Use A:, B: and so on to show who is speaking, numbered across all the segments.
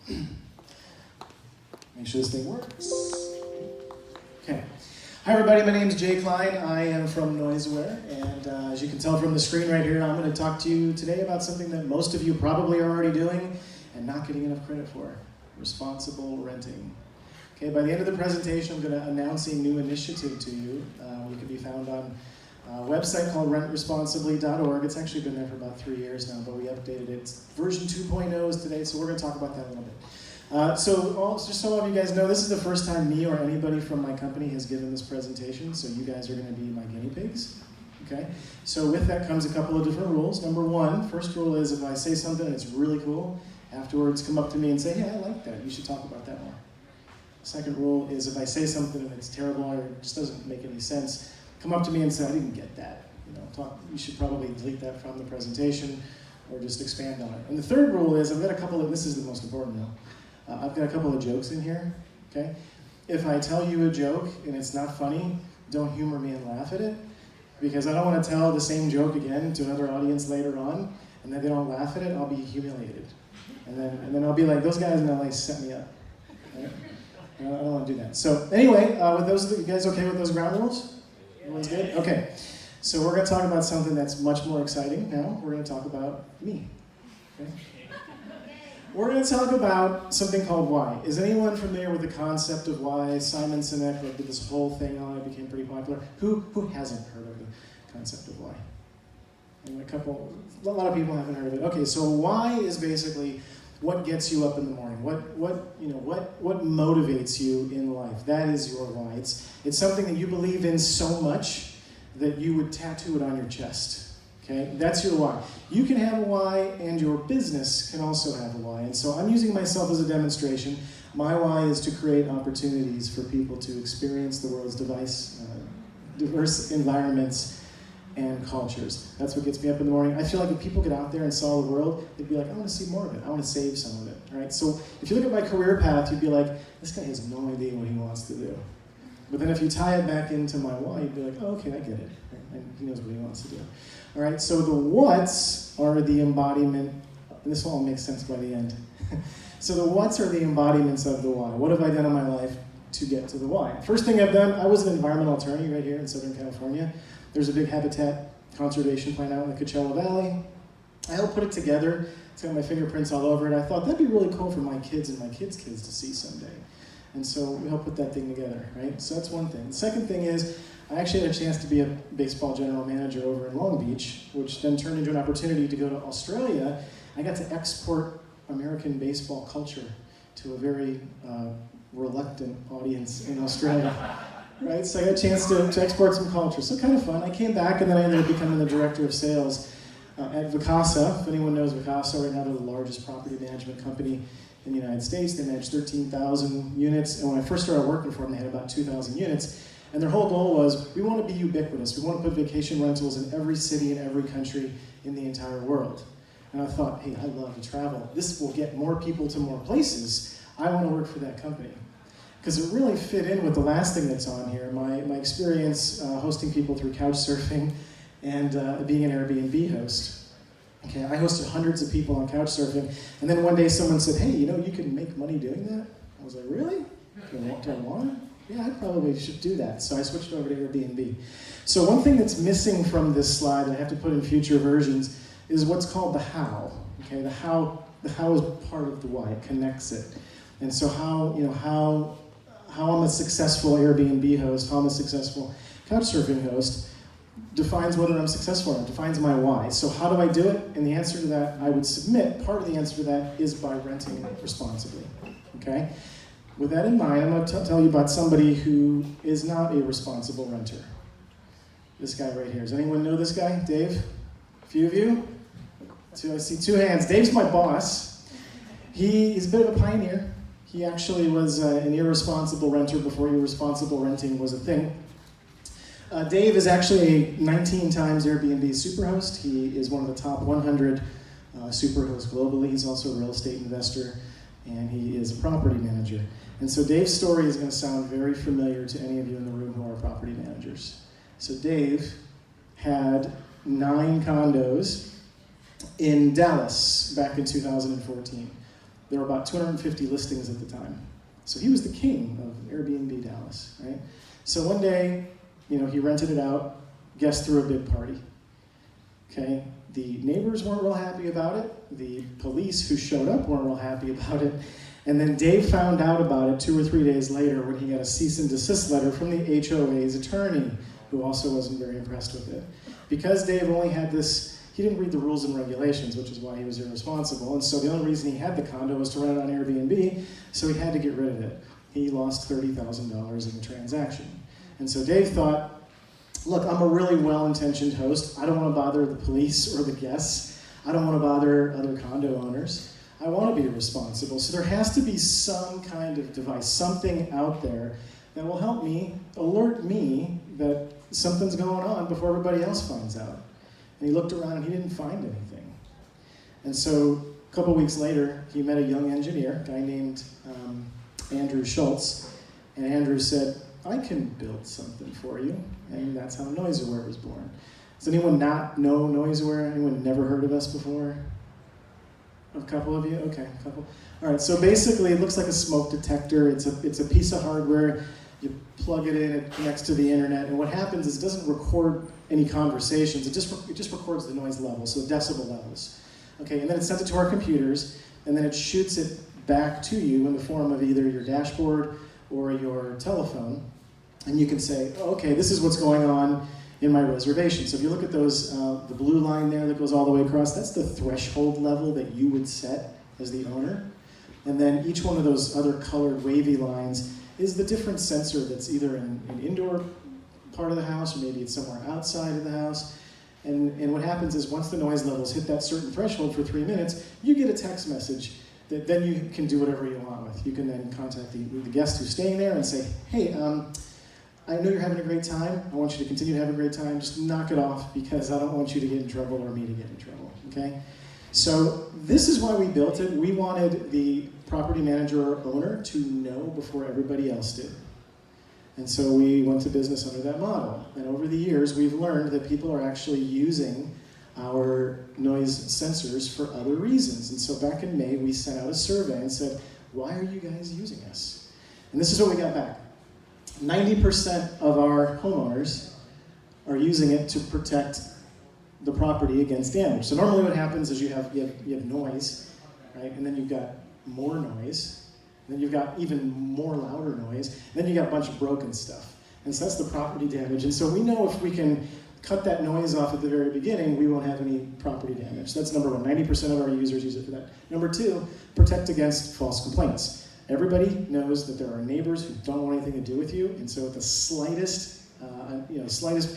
A: Make sure this thing works. Okay. Hi everybody, my name is Jay Klein. I am from Noiseware, and as you can tell from the screen right here, I'm going to talk to you today about something that most of you probably are already doing and not getting enough credit for: responsible renting. Okay, by the end of the presentation, I'm going to announce a new initiative to you. It can be found on a website called rentresponsibly.org. It's actually been there for about 3 years now, but we updated it. Version 2.0 is today, so we're going to talk about that a little bit. Just so all of you guys know, this is the first time me or anybody from my company has given this presentation, so you guys are going to be my guinea pigs. Okay? So with that comes a couple of different rules. Number one, first rule is if I say something and it's really cool, afterwards come up to me and say, hey, I like that. You should talk about that more. Second rule is if I say something and it's terrible or it just doesn't make any sense, come up to me and say, I didn't get that. You should probably delete that from the presentation or just expand on it. And the third rule is, I've got a couple of, this is the most important rule. I've got a couple of jokes in here, okay? If I tell you a joke and it's not funny, don't humor me and laugh at it, because I don't want to tell the same joke again to another audience later on, and then they don't laugh at it, I'll be humiliated. And then I'll be like, those guys in LA set me up. Right? I don't want to do that. So anyway, with those, you guys okay with those ground rules? Everyone's good? Okay. So we're going to talk about something that's much more exciting now. We're going to talk about me. Okay? We're going to talk about something called why. Is anyone familiar with the concept of why? Simon Sinek did this whole thing on it, became pretty popular. Who hasn't heard of the concept of why? And a lot of people haven't heard of it. Okay, so why is basically what gets you up in the morning. What motivates you in life? That is your why. It's something that you believe in so much that you would tattoo it on your chest. Okay, that's your why. You can have a why, and your business can also have a why. And so I'm using myself as a demonstration. My why is to create opportunities for people to experience the world's diverse environments and cultures. That's what gets me up in the morning. I feel like if people get out there and saw the world, they'd be like, I want to see more of it. I want to save some of it. All right. So if you look at my career path, you'd be like, this guy has no idea what he wants to do. But then if you tie it back into my why, you'd be like, oh, okay, I get it. And he knows what he wants to do. All right, so the whats are the embodiment, and this will all make sense by the end. So the whats are the embodiments of the why. What have I done in my life to get to the why? First thing I've done, I was an environmental attorney right here in Southern California. There's a big habitat conservation plan out in the Coachella Valley. I helped put it together. It's got my fingerprints all over it. I thought that'd be really cool for my kids and my kids' kids to see someday. And so we helped put that thing together, right? So that's one thing. The second thing is, I actually had a chance to be a baseball general manager over in Long Beach, which then turned into an opportunity to go to Australia. I got to export American baseball culture to a very reluctant audience in Australia, right? So I got a chance to export some culture. So kind of fun. I came back, and then I ended up becoming the director of sales at Vacasa. If anyone knows Vacasa, right now they're the largest property management company in the United States. They manage 13,000 units, and when I first started working for them, they had about 2,000 units. And their whole goal was, we want to be ubiquitous. We want to put vacation rentals in every city in every country in the entire world. And I thought, hey, I love to travel. This will get more people to more places. I want to work for that company. Because it really fit in with the last thing that's on here, my experience hosting people through Couchsurfing and being an Airbnb host. Okay, I hosted hundreds of people on Couchsurfing, and then one day someone said, hey, you can make money doing that? I was like, really? Do I want to? Yeah, I probably should do that. So I switched over to Airbnb. So one thing that's missing from this slide that I have to put in future versions is what's called the how. Okay, the how is part of the why. It connects it. And so how I'm a successful Airbnb host, how I'm a successful Couchsurfing host defines whether I'm successful or not, defines my why. So how do I do it? And the answer to that, I would submit, part of the answer to that is by renting responsibly. Okay? With that in mind, I'm going to tell you about somebody who is not a responsible renter. This guy right here. Does anyone know this guy? Dave? A few of you? I see 2 hands. Dave's my boss. He's a bit of a pioneer. He actually was an irresponsible renter before irresponsible renting was a thing. Dave is actually a 19 times Airbnb superhost. He is one of the top 100 superhosts globally. He's also a real estate investor, and he is a property manager. And so Dave's story is going to sound very familiar to any of you in the room who are property managers. So Dave had 9 condos in Dallas back in 2014. There were about 250 listings at the time. So he was the king of Airbnb Dallas, right? So one day, he rented it out, guests threw a big party. Okay, the neighbors weren't real happy about it. The police who showed up weren't real happy about it. And then Dave found out about it 2 or 3 days later when he got a cease and desist letter from the HOA's attorney, who also wasn't very impressed with it. Because Dave only had this, he didn't read the rules and regulations, which is why he was irresponsible. And so the only reason he had the condo was to rent it on Airbnb, so he had to get rid of it. He lost $30,000 in the transaction. And so Dave thought, look, I'm a really well-intentioned host. I don't want to bother the police or the guests. I don't want to bother other condo owners. I want to be responsible. So there has to be some kind of device, something out there that will help me, alert me that something's going on before everybody else finds out. And he looked around and he didn't find anything. And so a couple weeks later, he met a young engineer, a guy named Andrew Schultz. And Andrew said, I can build something for you. And that's how NoiseAware was born. Does anyone not know NoiseAware? Anyone never heard of us before? A couple of you? Okay, a couple. All right, so basically it looks like a smoke detector. It's a piece of hardware. You plug it in, it connects to the internet, and what happens is it doesn't record any conversations. It just records the noise level, so decibel levels. Okay, and then it sends it to our computers, and then it shoots it back to you in the form of either your dashboard or your telephone. And you can say, oh, okay, this is what's going on in my reservation. So if you look at those, the blue line there that goes all the way across, that's the threshold level that you would set as the owner. And then each one of those other colored wavy lines is the different sensor that's either in an indoor part of the house, or maybe it's somewhere outside of the house. And what happens is once the noise levels hit that certain threshold for 3 minutes, you get a text message that then you can do whatever you want with. You can then contact the guest who's staying there and say, hey, I know you're having a great time. I want you to continue to have a great time. Just knock it off because I don't want you to get in trouble or me to get in trouble, okay? So this is why we built it. We wanted the property manager or owner to know before everybody else did. And so we went to business under that model. And over the years, we've learned that people are actually using our noise sensors for other reasons. And so back in May, we sent out a survey and said, why are you guys using us? And this is what we got back. 90% of our homeowners are using it to protect the property against damage. So normally what happens is you have noise, right? And then you've got more noise. And then you've got even more louder noise. And then you've got a bunch of broken stuff. And so that's the property damage. And so we know if we can cut that noise off at the very beginning, we won't have any property damage. That's number one. 90% of our users use it for that. Number two, protect against false complaints. Everybody knows that there are neighbors who don't want anything to do with you, and so at the slightest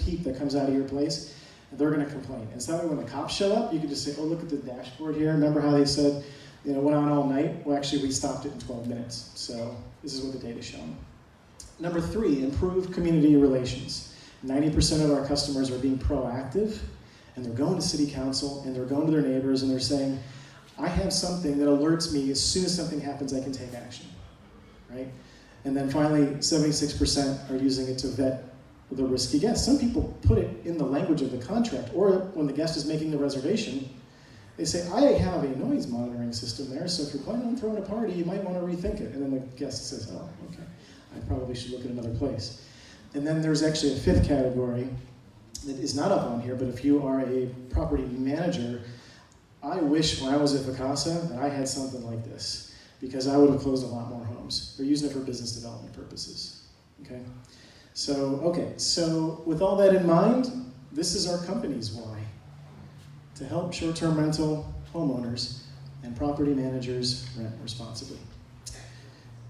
A: peep that comes out of your place, they're going to complain. And so that way when the cops show up, you can just say, oh, look at the dashboard here. Remember how they said, went on all night? Well, actually, we stopped it in 12 minutes. So this is what the data's showing. Number three, improve community relations. 90% of our customers are being proactive, and they're going to city council, and they're going to their neighbors, and they're saying, I have something that alerts me as soon as something happens, I can take action, right? And then finally, 76% are using it to vet the risky guest. Some people put it in the language of the contract, or when the guest is making the reservation, they say, I have a noise monitoring system there, so if you're planning on throwing a party, you might want to rethink it. And then the guest says, oh, okay, I probably should look at another place. And then there's actually a fifth category that is not up on here, but if you are a property manager, I wish when I was at Vacasa that I had something like this, because I would have closed a lot more homes. They're using it for business development purposes, okay? So with all that in mind, this is our company's why. To help short-term rental homeowners and property managers rent responsibly.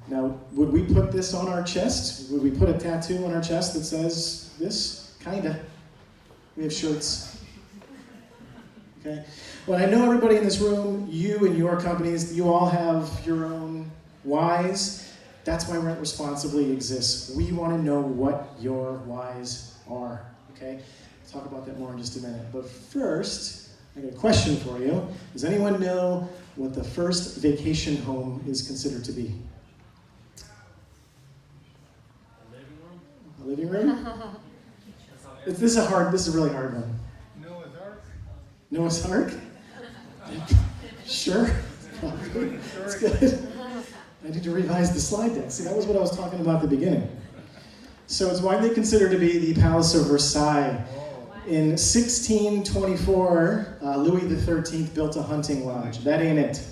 A: Now, would we put this on our chest? Would we put a tattoo on our chest that says this? Kinda. We have shirts. Okay? Well, I know everybody in this room, you and your companies, you all have your own whys. That's why Rent Responsibly exists. We want to know what your whys are. Okay? I'll talk about that more in just a minute. But first, I got a question for you. Does anyone know what the first vacation home is considered to be? A living room? This is a really hard one.
B: Noah's Ark?
A: Noah's Ark? Sure. Probably. That's good. I need to revise the slide deck. See, that was what I was talking about at the beginning. So it's widely considered to be the Palace of Versailles. In 1624, Louis XIII built a hunting lodge. That ain't it.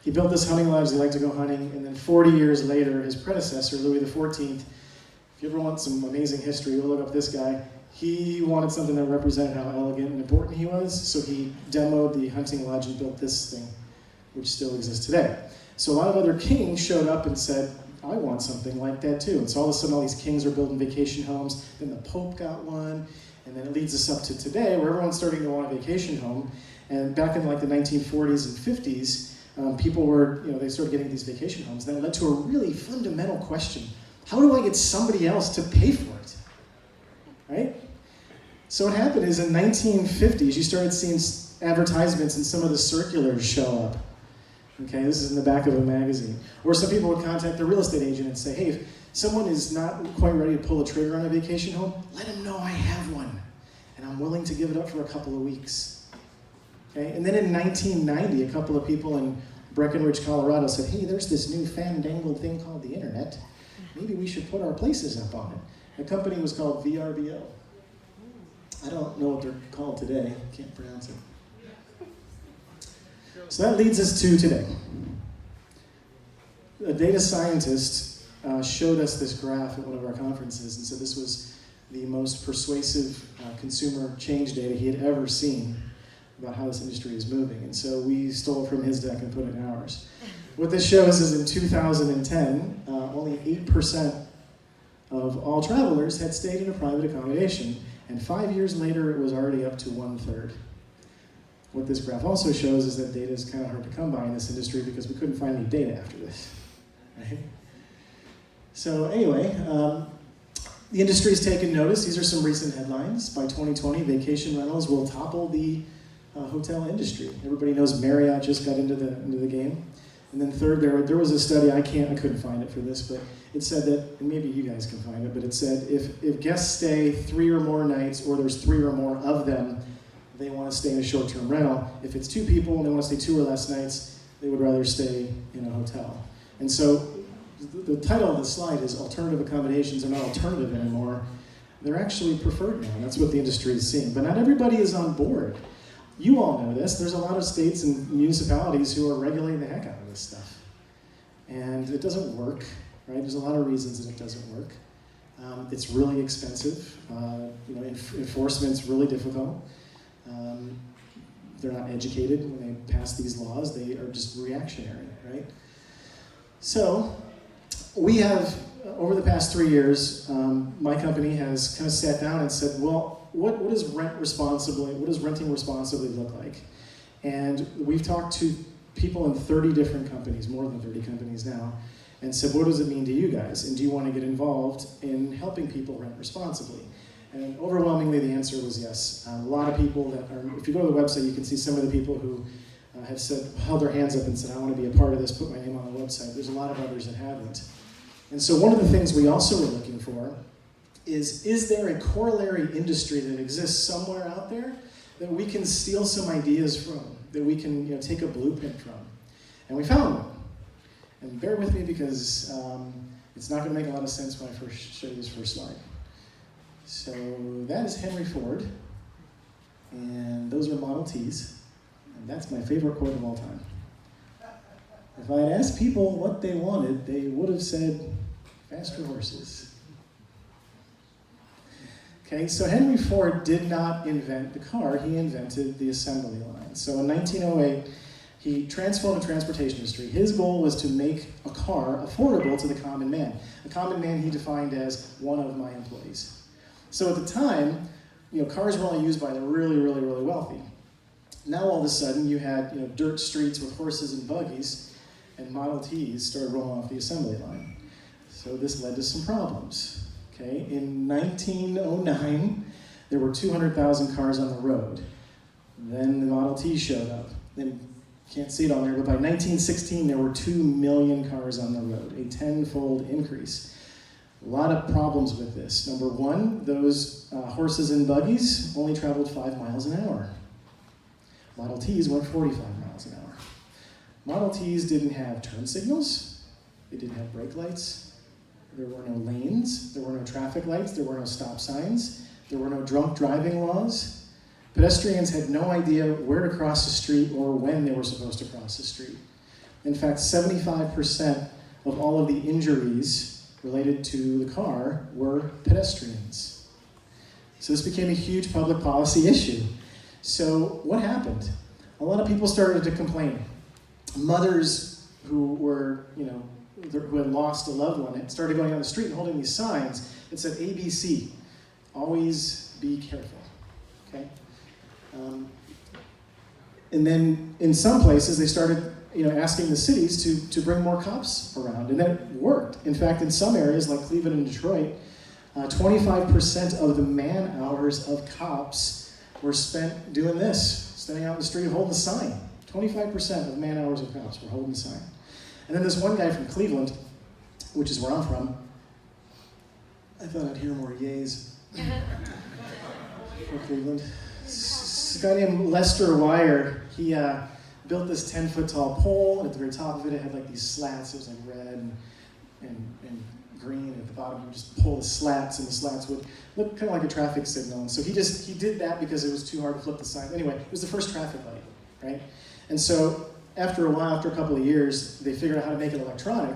A: He built this hunting lodge, they like to go hunting, and then 40 years later, his predecessor, Louis XIV, if you ever want some amazing history, go look up this guy. He wanted something that represented how elegant and important he was, so he demoed the hunting lodge and built this thing, which still exists today. So a lot of other kings showed up and said, I want something like that too. And so all of a sudden all these kings are building vacation homes, then the Pope got one, and then it leads us up to today where everyone's starting to want a vacation home. And back in like the 1940s and 50s, people were, they started getting these vacation homes. That led to a really fundamental question. How do I get somebody else to pay for it? Right? So what happened is in 1950s, you started seeing advertisements and some of the circulars show up. Okay, this is in the back of a magazine. Or some people would contact their real estate agent and say, hey, if someone is not quite ready to pull the trigger on a vacation home, let them know I have one. And I'm willing to give it up for a couple of weeks. Okay, and then in 1990, a couple of people in Breckenridge, Colorado said, hey, there's this new fandangled thing called the internet. Maybe we should put our places up on it. The company was called VRBO. I don't know what they're called today. Can't pronounce it. So that leads us to today. A data scientist showed us this graph at one of our conferences and said this was the most persuasive consumer change data he had ever seen about how this industry is moving. And so we stole it from his deck and put it in ours. What this shows is in 2010, only 8% of all travelers had stayed in a private accommodation, and 5 years later it was already up to 1/3. What this graph also shows is that data is kind of hard to come by in this industry because we couldn't find any data after this. Right? So anyway, the industry's taken notice. These are some recent headlines. By 2020, vacation rentals will topple the hotel industry. Everybody knows Marriott just got into the game. And then third, there was a study, I couldn't find it for this, but it said that, and maybe you guys can find it, but it said if guests stay 3 or more nights, or there's 3 or more of them, they want to stay in a short-term rental. If it's 2 people and they want to stay 2 or less nights, they would rather stay in a hotel. And so the title of the slide is Alternative Accommodations Are Not Alternative Anymore. They're actually preferred now, and that's what the industry is seeing. But not everybody is on board. You all know this. There's a lot of states and municipalities who are regulating the heck out of this stuff. And it doesn't work, right? There's a lot of reasons that it doesn't work. It's really expensive. Enforcement's really difficult. They're not educated when they pass these laws. They are just reactionary, right? So we have, over the past 3 years, my company has kind of sat down and said, well, what does renting responsibly look like? And we've talked to people in 30 different companies, more than 30 companies now, and said, what does it mean to you guys? And do you want to get involved in helping people rent responsibly? And overwhelmingly, the answer was yes. A lot of people that are, if you go to the website, you can see some of the people who have held their hands up and said, I want to be a part of this, put my name on the website. There's a lot of others that haven't. And so one of the things we also were looking for is there a corollary industry that exists somewhere out there that we can steal some ideas from, that we can take a blueprint from? And we found one. And bear with me because it's not going to make a lot of sense when I first show you this first slide. So that is Henry Ford, and those are Model Ts, and that's my favorite quote of all time. If I had asked people what they wanted, they would have said, faster horses. Okay, so Henry Ford did not invent the car, he invented the assembly line. So in 1908, he transformed the transportation industry. His goal was to make a car affordable to the common man. The common man he defined as one of my employees. So at the time, cars were only used by the really, really, really wealthy. Now all of a sudden you had dirt streets with horses and buggies, and Model Ts started rolling off the assembly line. So this led to some problems. Okay, in 1909, there were 200,000 cars on the road. Then the Model T showed up. Then can't see it on there, but by 1916 there were 2 million cars on the road, a 10-fold increase. A lot of problems with this. Number one, those horses and buggies only traveled 5 miles an hour. Model Ts went 45 miles an hour. Model Ts didn't have turn signals, they didn't have brake lights, there were no lanes, there were no traffic lights, there were no stop signs, there were no drunk driving laws. Pedestrians had no idea where to cross the street or when they were supposed to cross the street. In fact, 75% of all of the injuries related to the car were pedestrians. So this became a huge public policy issue. So what happened? A lot of people started to complain. Mothers who were, who had lost a loved one started going down the street and holding these signs that said ABC, always be careful, okay? And then in some places they started asking the cities to bring more cops around, and that worked. In fact, in some areas like Cleveland and Detroit, 25% of the man hours of cops were spent doing this, standing out in the street holding the sign. 25% of man hours of cops were holding the sign. And then this one guy from Cleveland, which is where I'm from, I thought I'd hear more yays from Cleveland. This guy named Lester Wire, he built this 10-foot tall pole. At the very top of it, it had like these slats. It was like red and green. At the bottom, you would just pull the slats, and the slats would look kind of like a traffic signal. And so he did that because it was too hard to flip the sign. Anyway, it was the first traffic light, right? And so after a while, after a couple of years, they figured out how to make it electronic.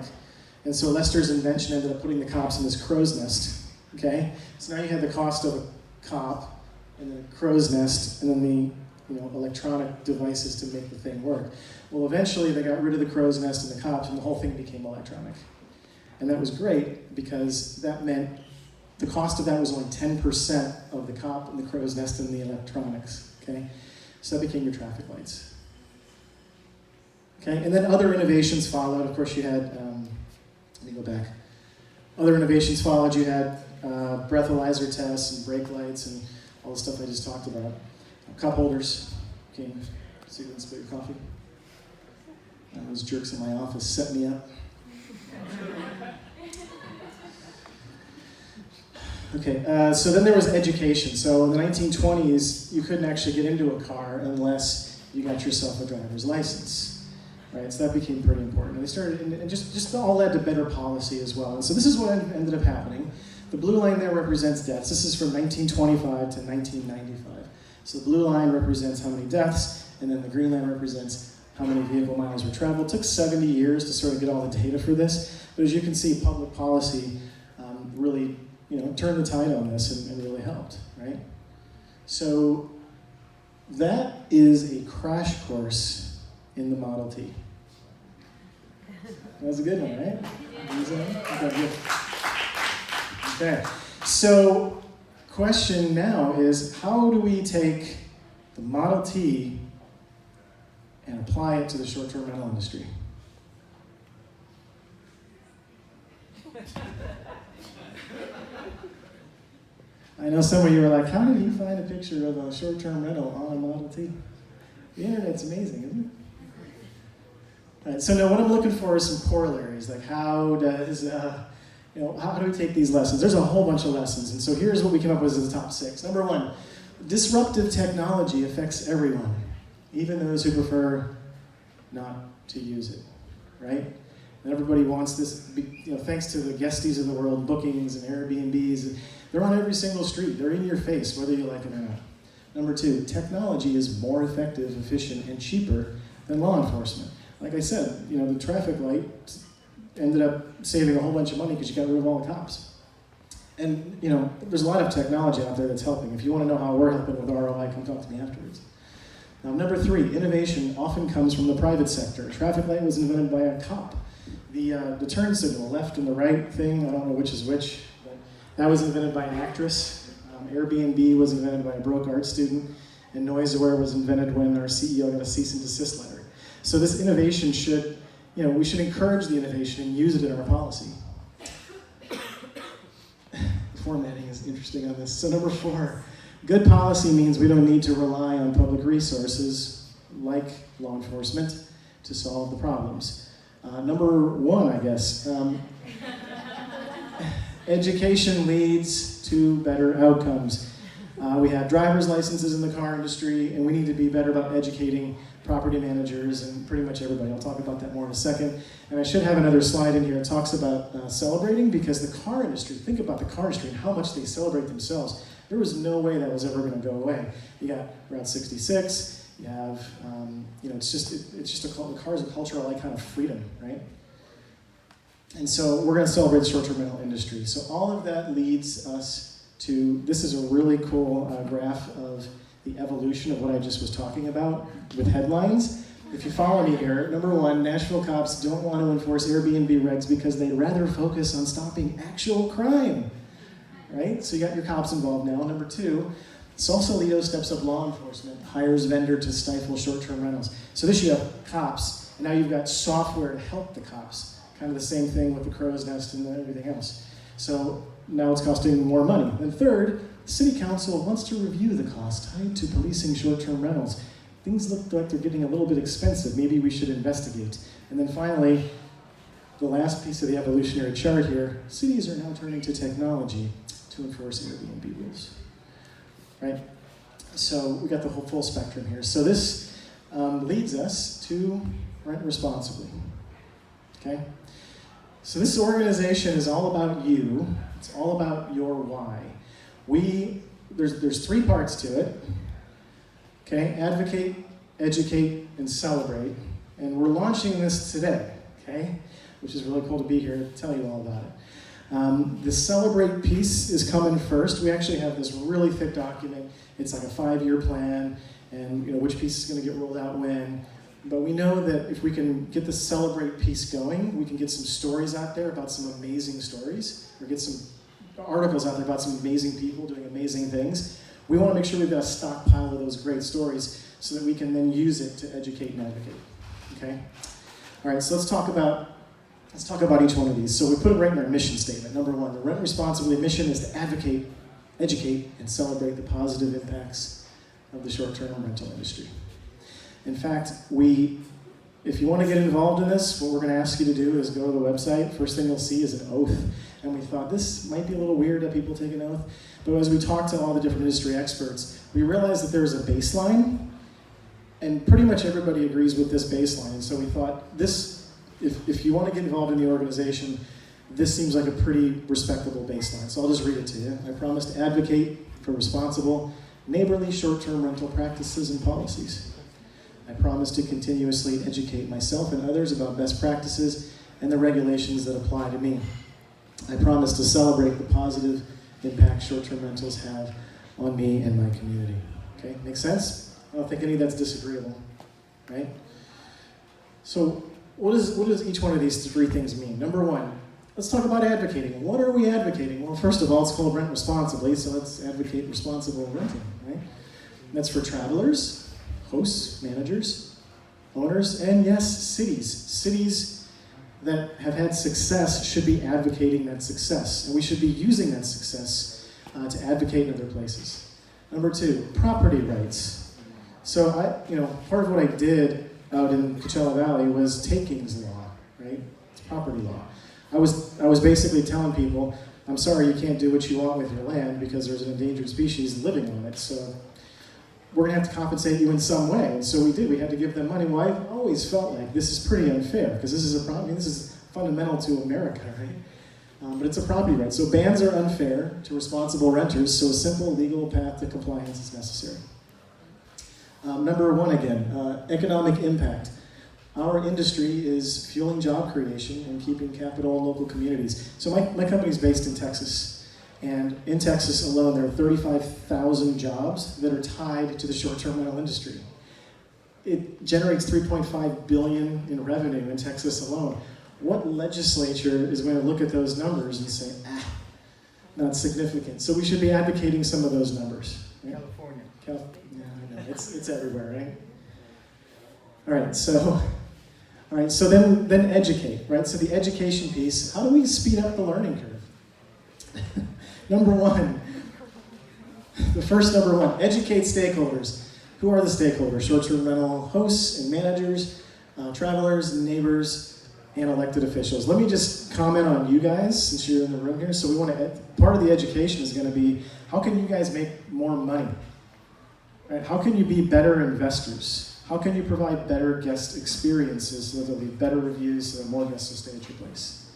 A: And so Lester's invention ended up putting the cops in this crow's nest, okay? So now you had the cost of a cop and then a crow's nest and then the electronic devices to make the thing work. Well, eventually they got rid of the crow's nest and the cops, and the whole thing became electronic. And that was great because that meant the cost of that was only 10% of the cop and the crow's nest and the electronics, okay? So that became your traffic lights. Okay, and then other innovations followed. Of course, you had, let me go back. Other innovations followed. You had breathalyzer tests and brake lights and all the stuff I just talked about. Cup holders came so you didn't spill your coffee. Those jerks in my office set me up. Okay, so then there was education. So in the 1920s, you couldn't actually get into a car unless you got yourself a driver's license. Right, so that became pretty important. And they started, and just all led to better policy as well. And so this is what ended up happening. The blue line there represents deaths. This is from 1925 to 1995. So the blue line represents how many deaths, and then the green line represents how many vehicle miles were traveled. It took 70 years to sort of get all the data for this, but as you can see, public policy really, turned the tide on this and really helped, right? So that is a crash course in the Model T. That was a good one, right? Okay, so question now is, how do we take the Model T and apply it to the short-term rental industry? I know some of you are like, how did he find a picture of a short-term rental on a Model T? The internet's amazing, isn't it? All right, so now what I'm looking for is some corollaries, like how does, how do we take these lessons? There's a whole bunch of lessons, and so here's what we came up with as the top 6. Number 1, disruptive technology affects everyone, even those who prefer not to use it, right? And everybody wants this, thanks to the guesties of the world, bookings and Airbnbs, they're on every single street. They're in your face, whether you like it or not. Number 2, technology is more effective, efficient, and cheaper than law enforcement. Like I said, the traffic light ended up saving a whole bunch of money because you got rid of all the cops. And, there's a lot of technology out there that's helping. If you want to know how we're helping with ROI, come talk to me afterwards. Now, number 3, innovation often comes from the private sector. A traffic light was invented by a cop. The turn signal, left and the right thing, I don't know which is which, but that was invented by an actress. Airbnb was invented by a broke art student. And NoiseAware was invented when our CEO got a cease and desist letter. So this innovation should, we should encourage the innovation and use it in our policy. The formatting is interesting on this. So number 4, good policy means we don't need to rely on public resources like law enforcement to solve the problems. Number 1, I guess, education leads to better outcomes. We have driver's licenses in the car industry, and we need to be better about educating property managers, and pretty much everybody. I'll talk about that more in a second. And I should have another slide in here that talks about celebrating, because the car industry, think about the car industry and how much they celebrate themselves. There was no way that was ever going to go away. You got Route 66, you have, it's just the car is a cultural icon of freedom, right? And so we're going to celebrate the short-term rental industry. So all of that leads us to, this is a really cool graph of the evolution of what I just was talking about with headlines. If you follow me here, number one, Nashville cops don't want to enforce Airbnb regs because they'd rather focus on stopping actual crime, right? So you got your cops involved now. Number two, Sausalito steps up law enforcement, hires vendor to stifle short-term rentals. So this you have cops, and now you've got software to help the cops. Kind of the same thing with the crow's nest and everything else. So now it's costing more money. And third, City Council wants to review the cost tied to policing short-term rentals. Things look like they're getting a little bit expensive. Maybe we should investigate. And then finally, the last piece of the evolutionary chart here, cities are now turning to technology to enforce Airbnb rules, right? So we got the whole full spectrum here. So this leads us to rent responsibly, okay? So this organization is all about you. It's all about your why. There's three parts to it. Okay, advocate, educate, and celebrate. And we're launching this today, okay? Which is really cool to be here to tell you all about it. The celebrate piece is coming first. We actually have this really thick document. It's like a 5-year plan, and which piece is going to get rolled out when. But we know that if we can get the celebrate piece going, we can get some stories out there about some amazing stories, or get some articles out there about some amazing people doing amazing things. We want to make sure we've got a stockpile of those great stories so that we can then use it to educate and advocate. Okay? All right, so let's talk about each one of these. So we put it right in our mission statement. Number one, the Rent Responsibly mission is to advocate, educate, and celebrate the positive impacts of the short-term rental industry. In fact, if you want to get involved in this, what we're going to ask you to do is go to the website. First thing you'll see is an oath. And we thought this might be a little weird that people take an oath. But as we talked to all the different industry experts, we realized that there's a baseline, and pretty much everybody agrees with this baseline. So we thought this, if you want to get involved in the organization, this seems like a pretty respectable baseline. So I'll just read it to you. I promise to advocate for responsible, neighborly short-term rental practices and policies. I promise to continuously educate myself and others about best practices and the regulations that apply to me. I promise to celebrate the positive impact short-term rentals have on me and my community. Okay, make sense? I don't think any of that's disagreeable, right? So what does each one of these three things mean? Number one, let's talk about advocating. What are we advocating? Well, first of all, it's called Rent Responsibly, so let's advocate responsible renting, right? And that's for travelers, hosts, managers, owners, and yes, cities. Cities that have had success should be advocating that success, and we should be using that success to advocate in other places. Number two, property rights. So part of what I did out in Coachella Valley was takings law, right? It's property law. I was basically telling people, I'm sorry you can't do what you want with your land because there's an endangered species living on it, so we're gonna have to compensate you in some way. And so we did, we had to give them money. Well, I've always felt like this is pretty unfair because this is a problem, this is fundamental to America, right? But it's a property right. So bans are unfair to responsible renters, so a simple legal path to compliance is necessary. Number one again, economic impact. Our industry is fueling job creation and keeping capital in local communities. So my company's based in Texas. And in Texas alone, there are 35,000 jobs that are tied to the short-term rental industry. It generates $3.5 billion in revenue in Texas alone. What legislature is going to look at those numbers and say, not significant? So we should be advocating some of those numbers. Right?
B: California.
A: Yeah, I know. It's everywhere, right? All right, so then educate, right? So the education piece, how do we speed up the learning curve? Number one, educate stakeholders. Who are the stakeholders? Short-term rental hosts and managers, travelers and neighbors, and elected officials. Let me just comment on you guys since you're in the room here. So we want to, part of the education is going to be, how can you guys make more money? Right? How can you be better investors? How can you provide better guest experiences so that there'll be better reviews so that more guests will stay at your place?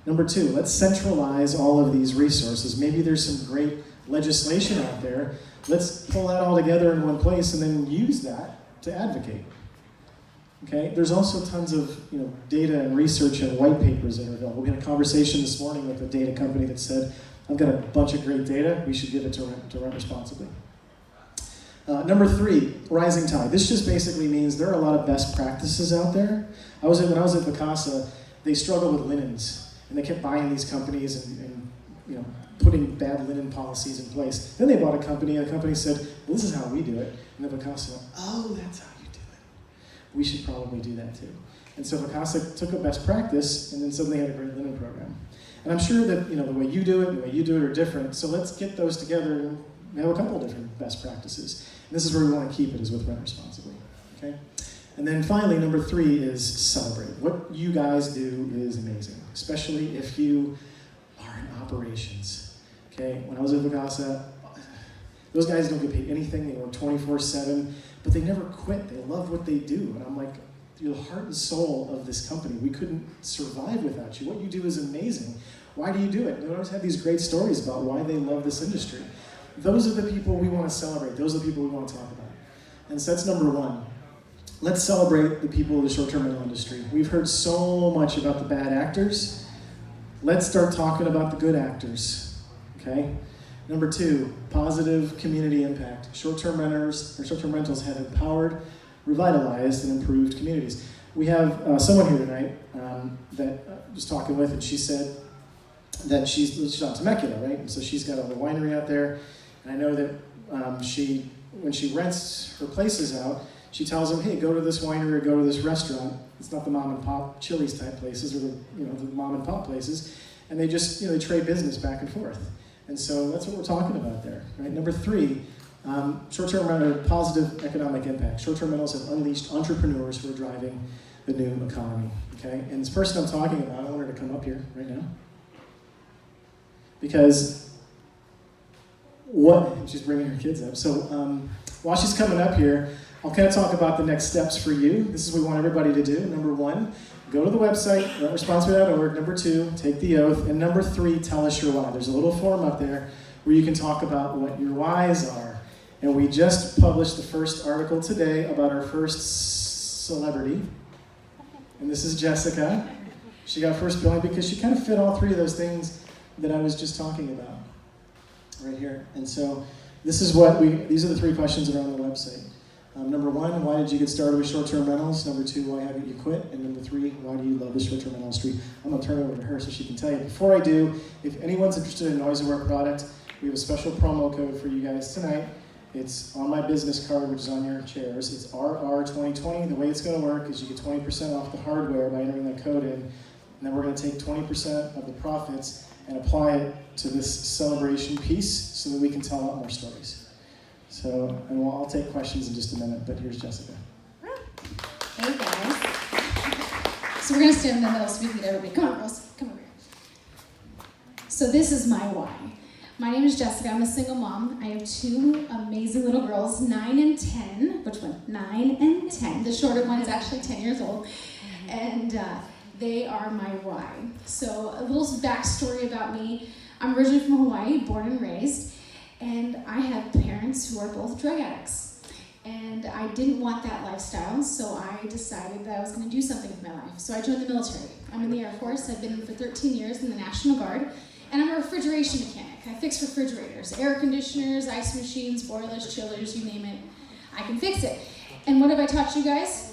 A: Number 2, let's centralize all of these resources. Maybe there's some great legislation out there. Let's pull that all together in one place and then use that to advocate. Okay? There's also tons of data and research and white papers that are available. We had a conversation this morning with a data company that said, I've got a bunch of great data, we should give it to Rent Responsibly. Number 3, rising tide. This just basically means there are a lot of best practices out there. When I was at Vacasa, they struggled with linens, and they kept buying these companies and putting bad linen policies in place. Then they bought a company, and the company said, well, this is how we do it. And then Vacasa went, oh, that's how you do it. We should probably do that too. And so Vacasa took a best practice, and then suddenly had a great linen program. And I'm sure that the way you do it and the way you do it are different, so let's get those together and have a couple of different best practices. And this is where we want to keep it, is with Rent Responsibly. Okay? And then finally, number 3 is celebrate. What you guys do is amazing, especially if you are in operations. Okay? When I was at Vacasa, those guys don't get paid anything. They work 24/7, but they never quit. They love what they do. And I'm like, you're the heart and soul of this company. We couldn't survive without you. What you do is amazing. Why do you do it? And we always have these great stories about why they love this industry. Those are the people we want to celebrate. Those are the people we want to talk about. And so that's number 1. Let's celebrate the people of the short-term rental industry. We've heard so much about the bad actors. Let's start talking about the good actors. Okay? Number 2, positive community impact. Short-term rentals have empowered, revitalized, and improved communities. We have someone here tonight that I was talking with, and she said that she's on Temecula, right? And so she's got a little winery out there. And I know that when she rents her places out, she tells them, hey, go to this winery or go to this restaurant. It's not the mom and pop Chili's type places or the mom and pop places. And they just, they trade business back and forth. And so that's what we're talking about there, right? Number 3, short-term rental, positive economic impact. Short-term rentals have unleashed entrepreneurs who are driving the new economy, okay? And this person I'm talking about, I want her to come up here right now. Because she's bringing her kids up. So while she's coming up here, I'll kind of talk about the next steps for you. This is what we want everybody to do. Number 1, go to the website, rentresponsibly.org. Number 2, take the oath. And number 3, tell us your why. There's a little form up there where you can talk about what your whys are. And we just published the first article today about our first celebrity. And this is Jessica. She got first billing because she kind of fit all 3 of those things that I was just talking about right here. And so these are the 3 questions that are on the website. Number 1, why did you get started with short-term rentals? Number 2, why haven't you quit? And number 3, why do you love the short-term rental industry? I'm going to turn it over to her so she can tell you. Before I do, if anyone's interested in NoiseAware product, we have a special promo code for you guys tonight. It's on my business card, which is on your chairs. It's RR2020. The way it's going to work is you get 20% off the hardware by entering that code in. And then we're going to take 20% of the profits and apply it to this celebration piece so that we can tell a lot more stories. So, and I'll take questions in just a minute, but here's Jessica.
B: Hey guys. So we're going to stand in the middle so we can get everybody. Come on, girls. Come over here. So this is my why. My name is Jessica. I'm a single mom. I have 2 amazing little girls, 9 and 10. Which one? 9 and 10. The shorter one is actually 10 years old. And they are my why. So a little backstory about me. I'm originally from Hawaii, born and raised. And I have parents who are both drug addicts. And I didn't want that lifestyle, so I decided that I was going to do something with my life. So I joined the military. I'm in the Air Force. I've been for 13 years in the National Guard. And I'm a refrigeration mechanic. I fix refrigerators, air conditioners, ice machines, boilers, chillers, you name it. I can fix it. And what have I taught you guys?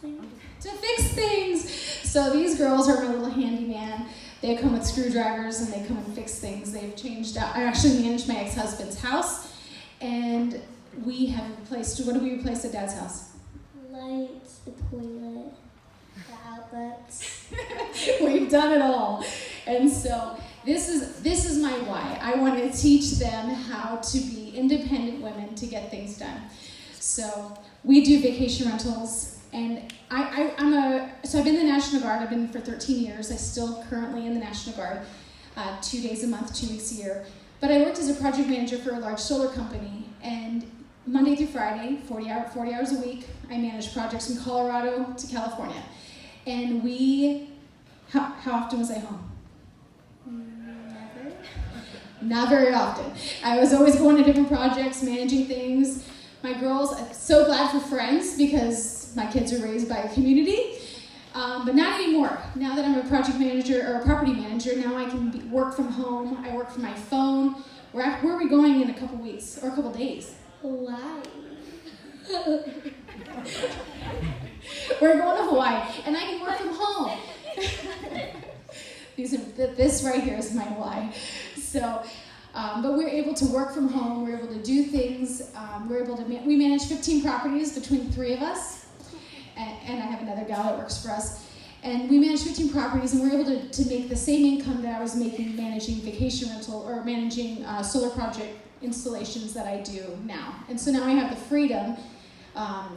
B: To fix things. So these girls are my little handyman. They come with screwdrivers and they come and fix things. They've changed out. I actually managed my ex-husband's house, and we have replaced, what did we replace at Dad's house?
C: Lights, the toilet, the outlets.
B: We've done it all. And so this is my why. I want to teach them how to be independent women to get things done. So we do vacation rentals. And so I've been in the National Guard. I've been for 13 years. I'm still currently in the National Guard, 2 days a month, 2 weeks a year. But I worked as a project manager for a large solar company, and Monday through Friday, 40 hours a week. I manage projects from Colorado to California. And how often was I home?
C: Never.
B: Not very often. I was always going to different projects, managing things. My girls, I'm so glad for friends because my kids are raised by a community. But not anymore. Now that I'm a project manager or a property manager, now I can work from home. I work from my phone. Where are we going in a couple weeks or a couple days?
C: Hawaii.
B: We're going to Hawaii, and I can work from home. This right here is my why. So, but we're able to work from home. We're able to do things. We manage 15 properties between the three of us, and I have another gal that works for us. And we manage 15 properties, and we're able to make the same income that I was making managing vacation rental or managing solar project installations that I do now. And so now I have the freedom.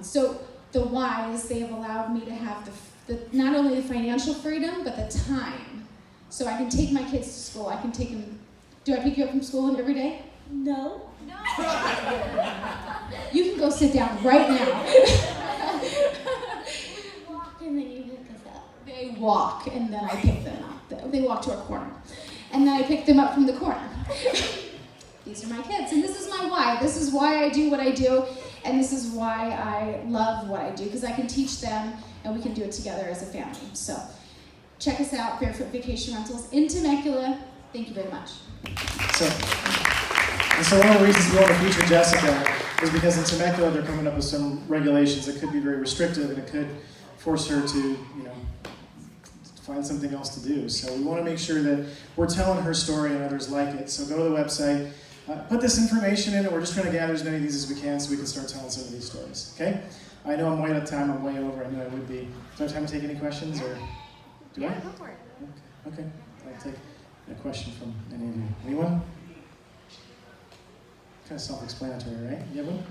B: So the why is they have allowed me to have the not only the financial freedom, but the time. So I can take my kids to school. I can take them. Do I pick you up from school every day?
C: No.
B: You can go sit down right now.
C: We walk and then you pick us up.
B: They walk, and then I pick them up. They walk to a corner. And then I pick them up from the corner. These are my kids, and this is my why. This is why I do what I do, and this is why I love what I do, because I can teach them, and we can do it together as a family. So check us out, Barefoot Vacation Rentals in Temecula. Thank you very much.
A: So one of the reasons we want to feature Jessica is because in Temecula they're coming up with some regulations that could be very restrictive, and it could force her to, find something else to do. So we want to make sure that we're telling her story and others like it. So go to the website, put this information in, and we're just trying to gather as many of these as we can so we can start telling some of these stories. Okay? I know I'm way out of time. I'm way over. I knew I would be. Do I have time to take any questions, or do I?
D: Go for it.
A: Okay. I'll take a question from any of you. Anyone? Kind of self-explanatory, right? You have one?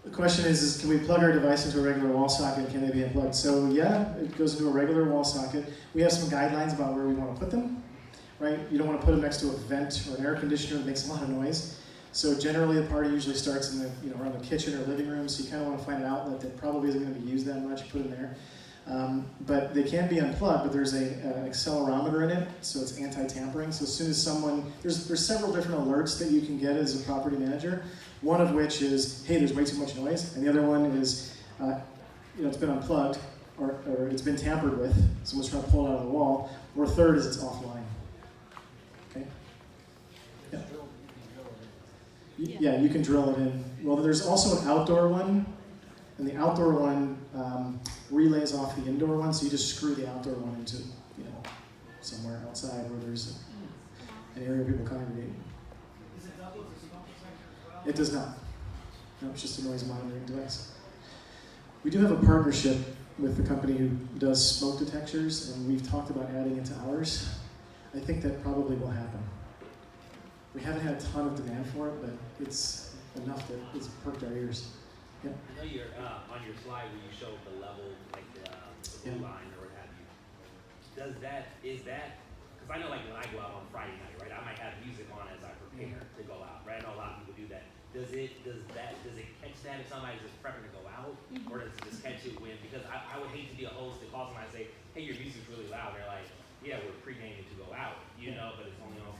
A: The question is can we plug our device into a regular wall socket, and can they be unplugged? So yeah, it goes into a regular wall socket. We have some guidelines about where we want to put them, right? You don't want to put them next to a vent or an air conditioner that makes a lot of noise. So generally the party usually starts in the, around the kitchen or living room, so you kind of want to find an outlet that probably isn't going to be used that much, put in there. But they can be unplugged, but there's an accelerometer in it, so it's anti-tampering. So as soon as there's several different alerts that you can get as a property manager, one of which is, hey, there's way too much noise, and the other one is, it's been unplugged, or it's been tampered with, someone's trying to pull it out of the wall, or third is it's offline. Okay? Yeah. Yeah, you can drill it in. Well, there's also an outdoor one, and the outdoor one relays off the indoor one, so you just screw the outdoor one into, somewhere outside where there's an area where people congregate.
E: Is it double as a smoke detector as well?
A: It does not. No, it's just a noise monitoring device. We do have a partnership with the company who does smoke detectors, and we've talked about adding it to ours. I think that probably will happen. We haven't had a ton of demand for it, but it's enough that it's perked our ears. Yeah.
F: I know you're on your slide where you showed the level, like the blue line or what have you. Is that, because I know like when I go out on Friday night, right, I might have music on as I prepare to go out, right? I know a lot of people do that. Does it catch that if somebody's just prepping to go out? Mm-hmm. Or does it just catch it when, because I would hate to be a host that calls somebody and say, hey, your music's really loud. They're like, yeah, we're pre-gaming to go out, but it's only on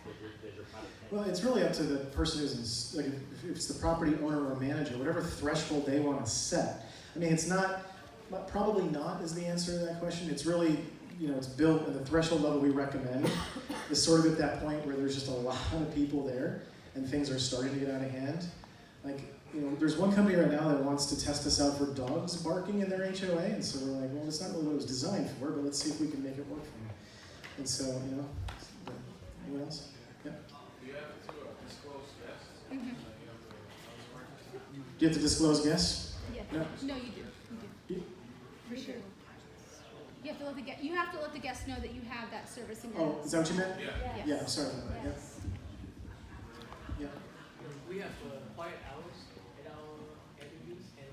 F: your product.
A: Well, it's really up to the person who's, like, if it's the property owner or manager, whatever threshold they want to set. I mean, it's not, probably not is the answer to that question. It's really, it's built, and the threshold level we recommend is sort of at that point where there's just a lot of people there and things are starting to get out of hand. Like, there's one company right now that wants to test us out for dogs barking in their HOA, and so we're like, well, it's not really what it was designed for, but let's see if we can make it work for you. And so, anyone else? Yeah.
E: Do you have to disclose guests?
D: Mm-hmm.
A: Do you have to disclose guests?
D: Yeah.
A: No.
D: No, you do. You do. For sure. You have to let the guests know that you have that service in your
A: Oh, is that what you meant?
E: Yeah.
D: Yes.
A: Yeah, I'm sorry about that.
D: Yes.
A: Yeah.
G: We have quiet hours at our interviews, and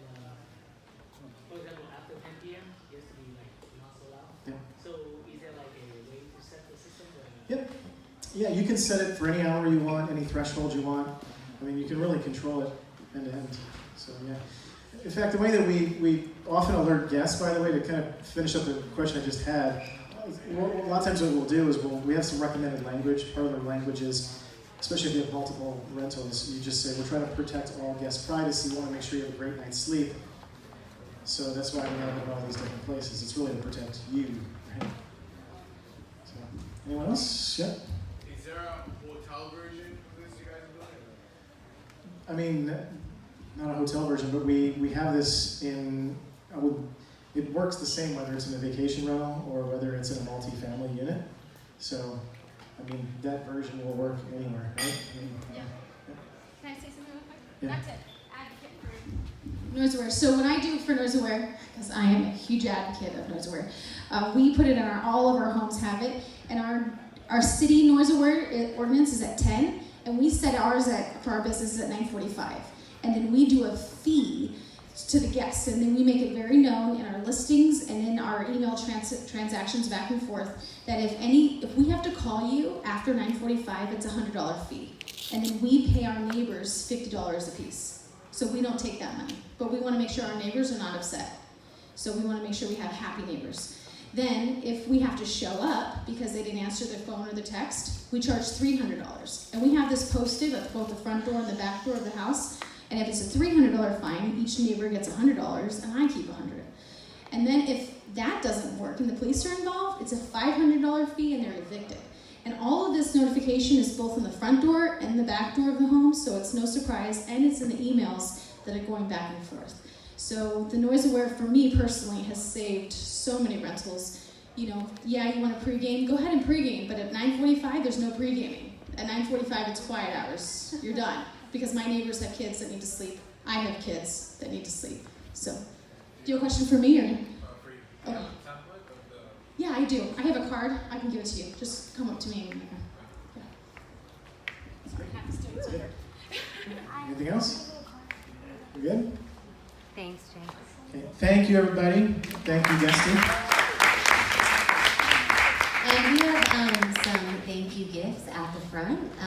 G: for example, after 10 p.m., it used to be like not so loud.
A: Yeah.
G: So is there like a way to set the system?
A: Yep. Yeah, you can set it for any hour you want, any threshold you want. I mean, you can really control it end to end. So yeah. In fact, the way that we often alert guests, by the way, to kind of finish up the question I just had, a lot of times what we'll do is we have some recommended language. Part of the language is, especially if you have multiple rentals, you just say, we're trying to protect all guest privacy. We want to make sure you have a great night's sleep. So that's why we have it in all these different places. It's really to protect you. Right? So, anyone else? Yeah?
E: Is there a hotel version of this you guys are doing?
A: I mean, not a hotel version, but we have this in, it works the same whether it's in a vacation rental or whether it's in a multi-family unit. So, I mean, that version will work anywhere, right? I mean,
D: Yeah. Can I say something real quick?
A: Yeah.
D: That's it. Advocate for
B: Noise Aware. So when I do for Noise Aware, because I am a huge advocate of Noise Aware, we put it in all of our homes have it, and our city Noise Aware ordinance is at 10, and we set ours for our businesses at 9:45, and then we do a fee to the guests, and then we make it very known in our listings and in our email transactions back and forth that if we have to call you after 9:45, it's a $100 fee, and then we pay our neighbors $50 a piece. So we don't take that money, but we want to make sure our neighbors are not upset. So we want to make sure we have happy neighbors. Then, if we have to show up because they didn't answer their phone or the text, we charge $300. And we have this posted at both the front door and the back door of the house. And if it's a $300 fine, each neighbor gets $100, and I keep $100. And then if that doesn't work and the police are involved, it's a $500 fee and they're evicted. And all of this notification is both in the front door and the back door of the home, so it's no surprise, and it's in the emails that are going back and forth. So the Noise Aware, for me personally, has saved so many rentals. You know, yeah, you want to pregame, go ahead and pregame, but at 9:45, there's no pregaming. At 9:45, it's quiet hours. You're done. Because my neighbors have kids that need to sleep. I have kids that need to sleep. So, do you have a question for me, or?
E: For you. Do you have a template of the...
B: Yeah, I do. I have a card. I can give it to you. Just come up to me. And,
A: Anything else? We good?
H: Thanks, Jay.
A: Okay. Thank you, everybody. Thank you, Gusty.
H: And we have some thank you gifts at the front.